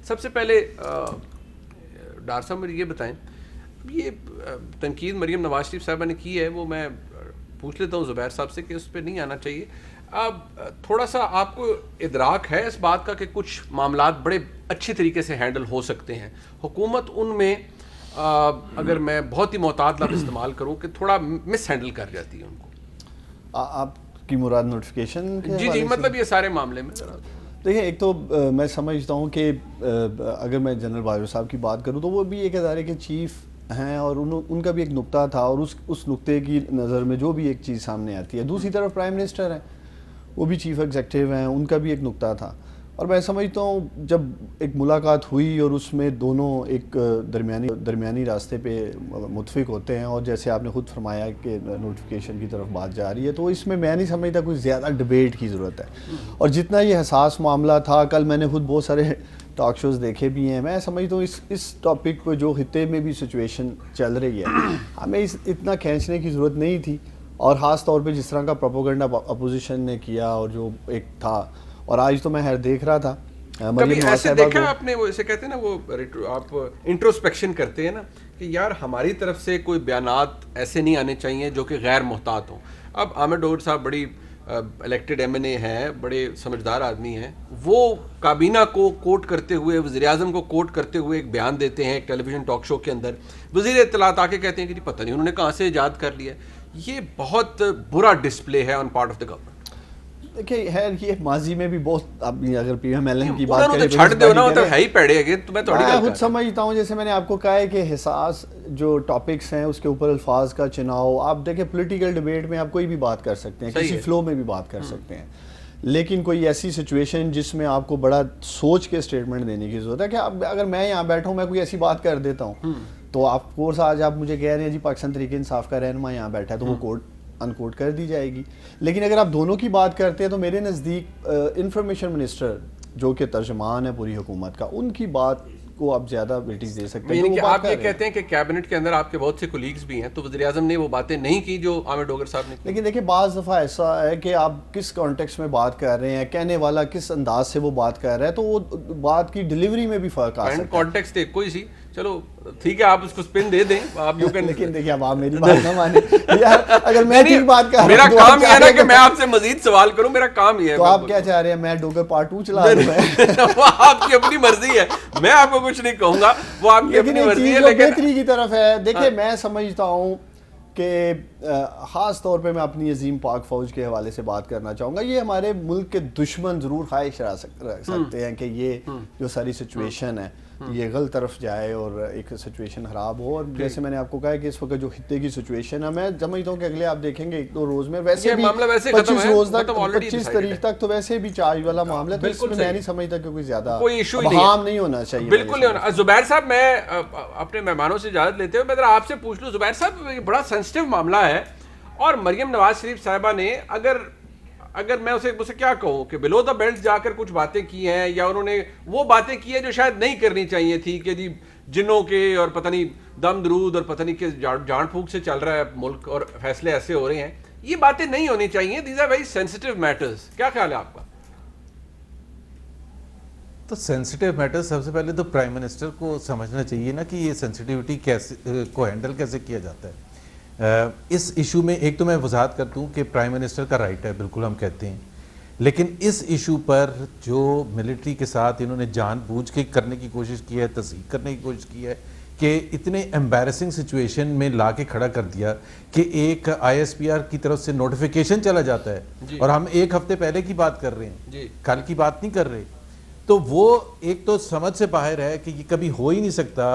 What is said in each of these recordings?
सबसे पहले डार साहब मुझे ये बताएं, ये तनकीद मरीम नवाज शरीफ साहबा ने की है, वो मैं पूछ लेता हूँ ज़ुबैर साहब से कि उस पर नहीं आना चाहिए। अब थोड़ा सा आपको इदराक है इस बात का कि कुछ मामलात बड़े अच्छे तरीके से हैंडल हो सकते हैं, हुकूमत उनमें अगर मैं बहुत ही मोहतात लफ्ज़ इस्तेमाल करूँ कि थोड़ा मिस हैंडल कर जाती है उनको। आपकी मुराद नोटिफिकेशन? जी मतलब ये सारे मामले में देखिए, एक तो मैं समझता हूँ कि अगर मैं जनरल बाजवा साहब की बात करूँ तो वो भी एक अदारे के चीफ हैं और उनका भी एक नुक्ता था, और उस नुक्ते की नज़र में जो भी एक चीज़ सामने आती है। दूसरी तरफ प्राइम मिनिस्टर हैं, वो भी चीफ एग्जीक्यूटिव हैं, उनका भी एक नुक्ता था। और मैं समझता हूँ जब एक मुलाकात हुई और उसमें दोनों एक दरमियानी रास्ते पे मुत्फिक होते हैं, और जैसे आपने खुद फरमाया कि नोटिफिकेशन की तरफ बात जा रही है, तो इसमें मैं नहीं समझता कोई ज़्यादा डिबेट की ज़रूरत है। और जितना ये हसास मामला था, कल मैंने खुद बहुत सारे टॉक शोज़ देखे भी हैं, मैं समझता हूँ इस टॉपिक पर जो खित्ते में भी सिचुएशन चल रही है, हमें इतना खींचने की ज़रूरत नहीं थी। और ख़ास तौर पे जिस तरह का प्रोपोगंडा अपोजिशन ने किया और जो एक था, और आज तो मैं हर देख रहा था कभी ऐसे देखा आपने, वो ऐसे कहते हैं ना, वो आप इंट्रोस्पेक्शन करते हैं ना कि यार हमारी तरफ से कोई बयानात ऐसे नहीं आने चाहिए जो कि गैर मुहतात हों। अब आमिर डोगर साहब बड़ी इलेक्टेड एमएनए हैं, बड़े समझदार आदमी हैं, वो काबीना को कोट करते हुए, वज़ीर-ए-आज़म को कोट करते हुए एक बयान देते हैं एक टेलीविज़न टॉक शो के अंदर। वज़ीर इत्तलात आके कहते हैं कि जी पता नहीं उन्होंने कहाँ से ईजाद कर लिया। ये बहुत बुरा डिस्प्ले है on part of the government. देखिए है, ये माजी में भी बहुत, अगर पीएमएलएन की बात करें तो छड़ दो ना, तो है ही पड़े अगे। तो मैं खुद समझता हूँ, जैसे मैंने आपको कहा है कि हिसास जो टॉपिक्स हैं उसके ऊपर अल्फाज का चुनाव, आप देखें पॉलिटिकल डिबेट में आप कोई भी बात कर सकते हैं, किसी फ्लो में भी बात कर सकते हैं, लेकिन कोई ऐसी सिचुएशन जिसमें आपको बड़ा सोच के स्टेटमेंट देने की जरूरत है कि अगर मैं यहाँ बैठा हूँ, मैं कोई ऐसी बात कर देता हूँ, तो आप कोर्स आज आप मुझे कह रहे हैं जी पाकिस्तान तहरीक इंसाफ का रहनुमा यहाँ बैठा है, तो वो कोर्ट अनकोट कर दी जाएगी। लेकिन अगर आप दोनों की बात करते हैं तो मेरे नज़दीक इंफॉर्मेशन मिनिस्टर जो कि तर्जमान है पूरी हुकूमत का, उनकी बात को आप ज़्यादा वेटेज दे सकते हैं। यानी कि आप ये कहते हैं कि कैबिनेट के अंदर आपके बहुत से कोलीग्स भी हैं, तो वज़ीर-ए-आज़म ने वो बातें नहीं की जो आमिर डोगर साहब ने की। लेकिन देखिए बाज़ दफ़ा ऐसा है कि आप किस कॉन्टेक्स्ट में बात कर रहे हैं, कहने वाला किस अंदाज से वो बात कर रहा है, तो वो बात की डिलीवरी में भी फ़र्क आ सकता है। कॉन्टेक्स्ट एक कोई सी, चलो ठीक है, आप उसको स्पिन दे दें, आप यू कैन। लेकिन देखिए अब आप मेरी बात ना माने यार, अगर मैं ठीक बात कर रहा हूं, मेरा काम ये है ना कि मैं आपसे मजीद सवाल करूं, मेरा काम ये है। तो आप क्या चाह रहे हैं, मैं डोगर पार्ट 2 चला दूं? वो आपकी अपनी मर्जी है, मैं आपको कुछ नहीं कहूंगा, वो आपकी अपनी मर्जी है। लेकिन बेहतरी की तरफ है। देखिए मैं समझता हूँ कि ख़ास तौर पे मैं अपनी अजीम पाक फ़ौज के हवाले से बात करना चाहूँगा। ये हमारे मुल्क के दुश्मन ज़रूर ख्वाहिश रख सकते हैं कि ये जो सारी सिचुएशन है ये गलत तरफ जाए और एक सिचुएशन ख़राब हो। और जैसे मैंने आपको कहा है कि इस वक्त जो खित्ते की सिचुएशन है, मैं समझता हूँ कि अगले आप देखेंगे 1-2 रोज़ में, वैसे भी 25 रोज़ तक, 25 तारीख तक तो वैसे भी चार्ज वाला मामला, तो इसमें मैं नहीं समझता कि कोई ज़्यादा कोई इशू नहीं होना चाहिए। बिल्कुल नहीं होना। ज़ुबैर साहब, मैं अपने मेहमानों से इजाज़त लेते हुए मैं ज़रा आपसे पूछ लूँ, ज़ुबैर साहब बड़ा सेंसिटिव मामला है, और मरियम नवाज शरीफ साहिबा ने अगर मैं उसे क्या कहूँ कि बिलो द बेल्ट जाकर कुछ बातें की हैं, या उन्होंने वो बातें की हैं जो शायद नहीं करनी चाहिए थी, कि जी जिन्नों के और पता नहीं दम दरूद और पता नहीं किस जान फूक से चल रहा है मुल्क और फैसले ऐसे हो रहे हैं, ये बातें नहीं होनी चाहिए। These are very sensitive matters. क्या ख्याल है आपका? तो सेंसिटिव मैटर्स सबसे पहले तो प्राइम मिनिस्टर को समझना चाहिए ना कि ये सेंसिटिविटी कैसे को हैंडल कैसे किया जाता है। इस इशू में एक तो मैं वजाहत कर दूं कि प्राइम मिनिस्टर का राइट है, बिल्कुल हम कहते हैं, लेकिन इस इशू पर जो मिलिट्री के साथ इन्होंने जानबूझ के करने की कोशिश की है, तस्दीक करने की कोशिश की है कि इतने एम्बैरेसिंग सिचुएशन में ला के खड़ा कर दिया कि एक ISPR की तरफ से नोटिफिकेशन चला जाता है और हम एक हफ्ते पहले की बात कर रहे हैं, कल की बात नहीं कर रहे। तो वो एक तो समझ से बाहर है कि ये कभी हो ही नहीं सकता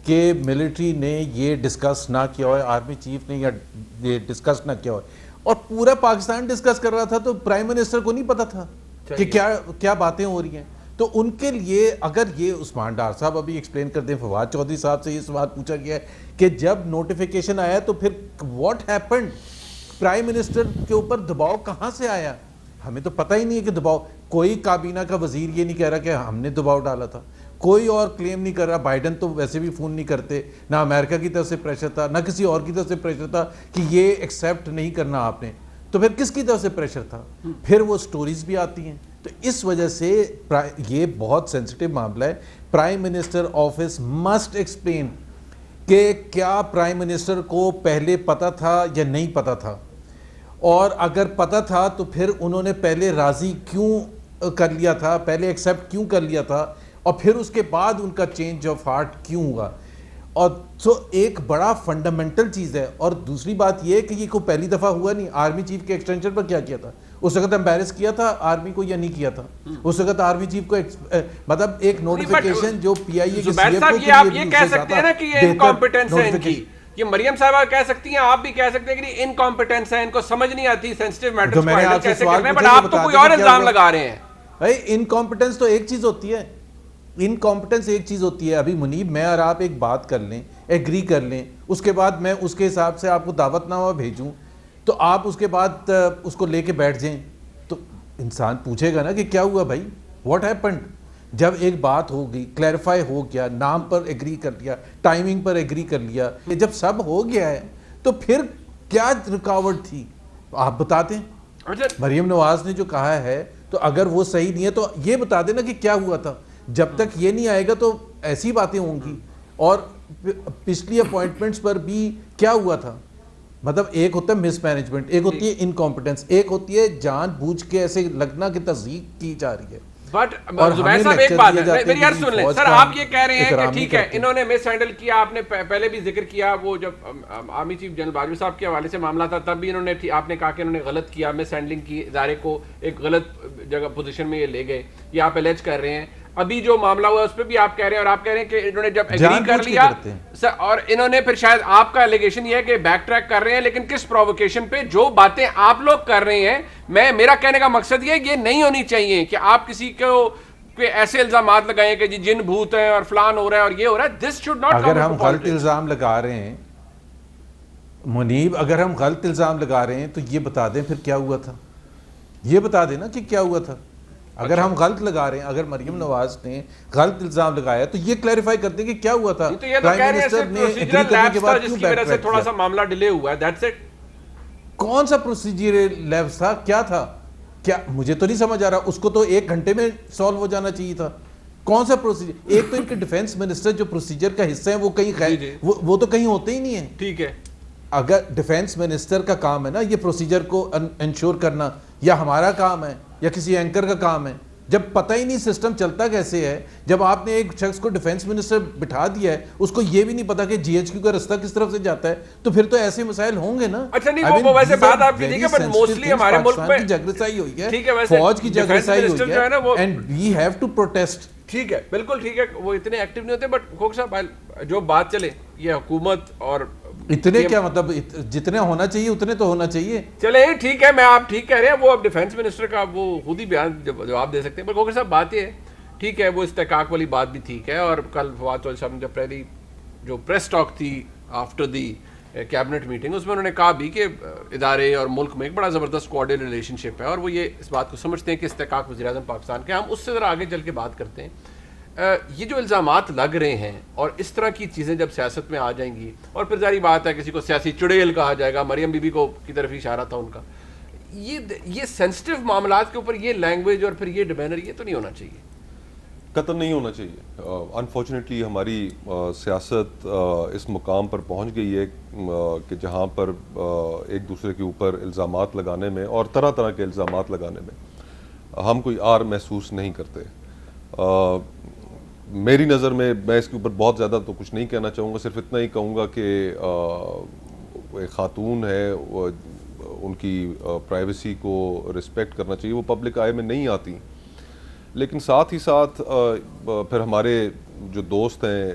कि मिलिट्री ने ये डिस्कस ना किया हो, आर्मी चीफ ने ये डिस्कस ना किया हो, और पूरा पाकिस्तान डिस्कस कर रहा था, तो प्राइम मिनिस्टर को नहीं पता था कि क्या बातें हो रही हैं। तो उनके लिए अगर ये उस्मान डार साहब अभी एक्सप्लेन कर दें, फवाद चौधरी साहब से ये सवाल पूछा गया है कि जब नोटिफिकेशन आया तो फिर व्हाट हैपेंड, प्राइम मिनिस्टर के ऊपर दबाव कहाँ से आया? हमें तो पता ही नहीं है कि दबाव, कोई काबीना का वजीर ये नहीं कह रहा कि हमने दबाव डाला था, कोई और क्लेम नहीं कर रहा। बाइडन तो वैसे भी फ़ोन नहीं करते, ना अमेरिका की तरफ से प्रेशर था, ना किसी और की तरफ से प्रेशर था कि ये एक्सेप्ट नहीं करना आपने, तो फिर किसकी तरफ से प्रेशर था? फिर वो स्टोरीज भी आती हैं। तो इस वजह से ये बहुत सेंसिटिव मामला है। Prime minister office must explain कि क्या प्राइम मिनिस्टर को पहले पता था या नहीं पता था, और अगर पता था तो फिर उन्होंने पहले राजी क्यों कर लिया था, पहले एक्सेप्ट क्यों कर लिया था, और फिर उसके बाद उनका चेंज ऑफ हार्ट क्यों हुआ। और तो एक बड़ा फंडामेंटल चीज़ है। और दूसरी बात यह कि ये कोई पहली दफ़ा हुआ नहीं। आर्मी चीफ के एक्सटेंशन पर क्या किया था, उस वक्त एम्बेरस किया था आर्मी को या नहीं किया था? उस वक्त आर्मी चीफ को मतलब एक नोटिफिकेशन जो पीआईए के सीएफओ के आप ये कह सकते हैं ना कि ये इनकॉम्पिटेंस है इनकी, ये मरीम साहबा कह सकती हैं, आप भी कह सकते हैं कि इनकॉम्पिटेंस है, इनको समझ नहीं आती सेंसिटिव मैटर्स को हैंडल कैसे करना है, बट आप तो कोई और इल्जाम लगा रहे हैं। भाई इनकॉम्पिटेंस तो एक चीज होती है, इनकॉम्पिटेंस एक चीज होती है। अभी मुनीब, मैं और आप एक बात कर लें, एग्री कर लें, उसके बाद मैं उसके हिसाब से आपको दावतनामा भेजूं, तो आप उसके बाद उसको लेके बैठ जाएं, तो इंसान पूछेगा ना कि क्या हुआ भाई, व्हाट हैपेंड। जब एक बात हो गई, क्लैरिफाई हो गया, नाम पर एग्री कर लिया, टाइमिंग पर एग्री कर लिया, जब सब हो गया है तो फिर क्या रुकावट थी आप बता दें। मरीम नवाज ने जो कहा है, तो अगर वो सही नहीं है तो ये बता देना कि क्या हुआ था। जब तक ये नहीं आएगा तो ऐसी बातें होंगी। और पिछली अपॉइंटमेंट्स पर भी क्या हुआ था, मतलब एक होता है मिसमैनेजमेंट, एक होती है इनकॉम्पिटेंस, एक होती है जानबूझ के ऐसे लगना कि तस्दीक की जा रही है। बट जुबैर साहब एक बात है, मेरी यार सुन लें सर, आप ये कह रहे हैं कि ठीक है इन्होंने मिस हैंडल किया, आपने पहले भी जिक्र किया, वो जब आर्मी चीफ जनरल बाजवा साहब के हवाले से मामला था तब भी इन्होंने, आपने कहा कि इन्होंने गलत किया, मिस हैंडलिंग की, इदारे को एक गलत जगह पोजीशन में ये ले गए, ये आप एलेज कर रहे हैं। अभी जो मामला हुआ उस पर भी आप कह रहे हैं, और आप कह रहे हैं कि इन्होंने जब एग्री कर लिया सर, और इन्होंने फिर शायद आपका एलिगेशन ये है कि बैक ट्रैक कर रहे हैं, लेकिन किस प्रोवोकेशन पे, जो बातें आप लोग कर रहे हैं। मेरा कहने का मकसद ये नहीं होनी चाहिए कि आप किसी को ऐसे इल्जामात लगाएं कि जी जिन भूत हैं और फलान हो रहा है और ये हो रहा है। This should not. अगर हम गलत इल्जाम लगा रहे हैं मुनीब, अगर हम गलत इल्जाम लगा रहे हैं तो ये बता दें फिर क्या हुआ था, ये बता देना कि क्या हुआ था। अगर हम गलत लगा रहे हैं, अगर मरियम नवाज ने गलत इल्जाम लगाया तो ये क्लैरिफाई करते हैं कि क्या हुआ था। तो ये तो प्राइम मिनिस्टर ने एग्री करने के बाद जिसकी वजह से थोड़ा सा मामला डिले हुआ है, दैट्स इट। कौन सा प्रोसीजर लैब्स था, क्या था, क्या मुझे तो नहीं समझ आ रहा। उसको तो 1 घंटे में सॉल्व हो जाना चाहिए था। कौन सा प्रोसीजर? एक तो इनके डिफेंस मिनिस्टर जो प्रोसीजर का हिस्सा है वो कहीं वो तो कहीं होते ही नहीं है। ठीक है, अगर डिफेंस मिनिस्टर का काम है ना ये प्रोसीजर को इंश्योर करना, या हमारा काम है या किसी एंकर का काम है, जब पता ही नहीं सिस्टम चलता कैसे है, जब आपने एक शख्स को डिफेंस मिनिस्टर बिठा दिया है, उसको ये भी नहीं पता कि जीएचक्यू का रास्ता किस तरफ से जाता है, तो फिर तो ऐसे मसाइल होंगे ना। अच्छा नहीं, वो वैसे बात आपकी ठीक है, बट मोस्टली हमारे मुल्क में जगरसाई हुई है, ठीक है, वैसे फौज की जगरसाई हुई है, and we have to protest. ठीक है, बिल्कुल ठीक है, वो इतने एक्टिव नहीं होते, बट खोक साहब जो बात चले, ये हुकूमत और इतने क्या मतलब, जितने होना चाहिए उतने तो होना चाहिए। चले ठीक है, मैं आप ठीक कह रहे हैं, वो अब डिफेंस मिनिस्टर का वो खुद ही बयान जवाब दे सकते हैं। पर खोकर साहब बात ये है, ठीक है, वो इस्तेकाक वाली बात भी ठीक है, और कल फवाद चौधरी साहब ने जब पहली जो प्रेस टॉक थी आफ्टर दी कैबिनेट मीटिंग, उसमें उन्होंने कहा भी कि इदारे और मुल्क में एक बड़ा ज़बरदस्त कोऑर्डिनेट रिलेशनशिप है, और वो ये इस बात को समझते हैं कि इस्तेकाक वज़ीर-ए-आज़म पाकिस्तान के। हम उससे ज़रा आगे चल के बात करते हैं। ये जो इल्ज़ामात लग रहे हैं और इस तरह की चीज़ें जब सियासत में आ जाएंगी, और फिर जारी बात है किसी को सियासी चुड़ैल कहा जाएगा, मरियम बीबी को की तरफ ही इशारा था उनका, ये सेंसिटिव मामलात के ऊपर ये लैंग्वेज और फिर ये डिबैनर, ये तो नहीं होना चाहिए, कतई नहीं होना चाहिए। अनफॉर्चुनेटली हमारी सियासत इस मुकाम पर पहुंच गई है कि जहां पर एक दूसरे के ऊपर इल्ज़ामात लगाने में और तरह तरह के इल्ज़ामात लगाने में हम कोई आर महसूस नहीं करते। मेरी नज़र में, मैं इसके ऊपर बहुत ज़्यादा तो कुछ नहीं कहना चाहूँगा, सिर्फ इतना ही कहूँगा कि एक ख़ातून है, उनकी प्राइवेसी को रिस्पेक्ट करना चाहिए, वो पब्लिक आई में नहीं आती। लेकिन साथ ही साथ फिर हमारे जो दोस्त हैं,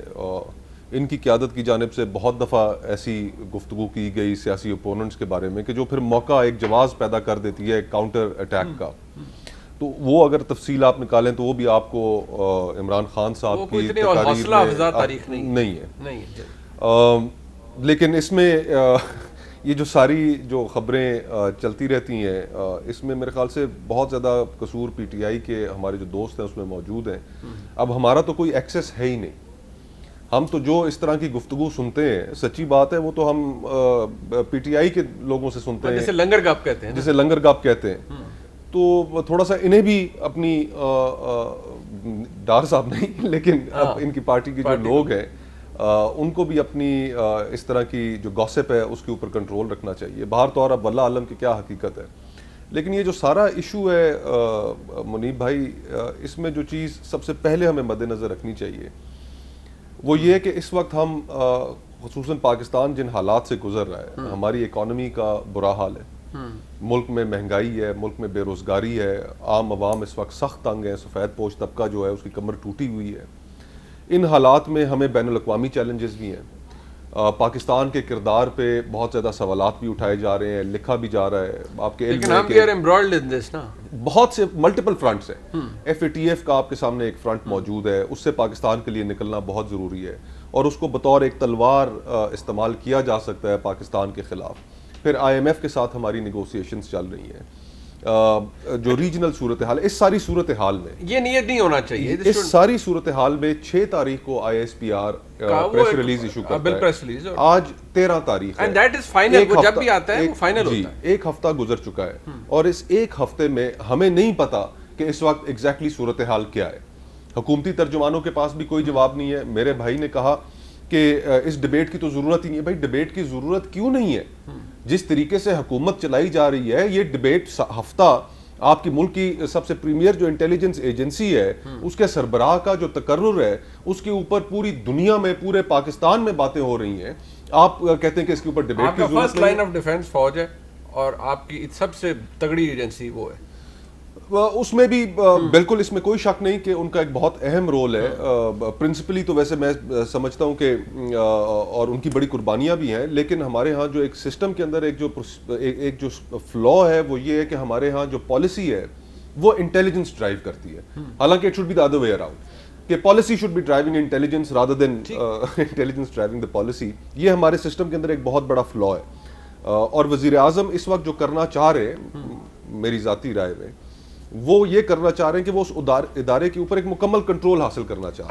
इनकी क़यादत की जानिब से बहुत दफ़ा ऐसी गुफ्तगू की गई सियासी ओपोनेंट्स के बारे में कि जो फिर मौका एक जवाज़ पैदा कर देती है काउंटर अटैक का। तो वो अगर तफसील आप निकालें तो वो भी आपको इमरान खान साहब की तारीख नहीं है। लेकिन इसमें ये जो सारी जो खबरें चलती रहती हैं, इसमें मेरे ख्याल से बहुत ज़्यादा कसूर पीटीआई के हमारे जो दोस्त हैं उसमें मौजूद हैं। अब हमारा तो कोई एक्सेस है ही नहीं, हम तो जो इस तरह की गुफ्तगू सुनते हैं, सच्ची बात है वो तो हम पीटीआई के लोगों से सुनते हैं, जिसे लंगर गप कहते हैं, जिसे लंगर गप कहते हैं। तो थोड़ा सा इन्हें भी अपनी डार साहब नहीं, लेकिन अब इनकी पार्टी के जो लोग हैं उनको भी अपनी इस तरह की जो गॉसिप है उसके ऊपर कंट्रोल रखना चाहिए। बाहर तो और अब वल्लाह आलम की क्या हकीकत है, लेकिन ये जो सारा इशू है मुनीब भाई, इसमें जो चीज़ सबसे पहले हमें मद्देनज़र रखनी चाहिए वो ये है कि इस वक्त हम खुसूसन पाकिस्तान जिन हालात से गुजर रहा है, हमारी इकॉनमी का बुरा हाल है, मुल्क में महंगाई है, मुल्क में बेरोज़गारी है, आम आवाम इस वक्त सख्त तंग है, सफ़ेद पोश तबका जो है उसकी कमर टूटी हुई है। इन हालात में हमें बैनुल अक़वामी चैलेंजेस भी हैं, पाकिस्तान के किरदार पे बहुत ज़्यादा सवालात भी उठाए जा रहे हैं, लिखा भी जा रहा है। आपके लेकिन हम भी आर एम्ब्रॉयल्ड इन दिस ना, बहुत से मल्टीपल फ्रंट्स हैं। FATF का आपके सामने एक फ्रंट मौजूद है, उससे पाकिस्तान के लिए निकलना बहुत ज़रूरी है और उसको बतौर एक तलवार इस्तेमाल किया जा सकता है पाकिस्तान के ख़िलाफ़। फिर IMF के साथ हमारी नेगोशिएशंस चल रही हैं। जो रीजनल सूरत हाल, इस सारी सूरत हाल में ये नियत नहीं होना चाहिए। इस सारी सूरत हाल में 6 तारीख को ISPR प्रेस रिलीज इशू करता है, आज 13 तारीख है, एंड दैट इज फाइनल। वो जब भी आता है वो फाइनल होता है। एक हफ्ता गुजर चुका है और इस एक हफ्ते में हमें नहीं पता कि इस वक्त एग्जैक्टली सूरत हाल क्या है। हुकूमती तर्जुमानों के पास भी कोई जवाब नहीं है। मेरे भाई ने कहा कि इस डिबेट की तो जरूरत ही नहीं है। भाई डिबेट की जरूरत क्यों नहीं है? जिस तरीके से हुकूमत चलाई जा रही है, ये डिबेट हफ्ता आपकी मुल्क की सबसे प्रीमियर जो इंटेलिजेंस एजेंसी है उसके सरबराह का जो तकर्रुर है उसके ऊपर पूरी दुनिया में, पूरे पाकिस्तान में बातें हो रही हैं। आप कहते हैं कि इसके ऊपर डिबेट की जरूरत फर्स्ट लाइन ऑफ डिफेंस फौज है और आपकी सबसे तगड़ी एजेंसी वो है। उसमें भी बिल्कुल इसमें कोई शक नहीं कि उनका एक बहुत अहम रोल है। प्रिंसिपली तो वैसे मैं समझता हूं कि और उनकी बड़ी कुर्बानियां भी हैं, लेकिन हमारे यहाँ जो एक सिस्टम के अंदर एक जो फ्लॉ है वो ये है कि हमारे यहाँ जो पॉलिसी है वो इंटेलिजेंस ड्राइव करती है। हालांकि it should be the other way around कि policy should be driving intelligence rather than intelligence driving the policy. ये हमारे सिस्टम के अंदर एक बहुत बड़ा फ्लॉ है और वजीर आजम इस वक्त जो करना चाह रहे हैं, मेरी जाती राय में वो ये करना चाह रहे हैं कि वो उस इदारे के ऊपर एक मुकम्मल कंट्रोल हासिल करना चाह रहे हैं।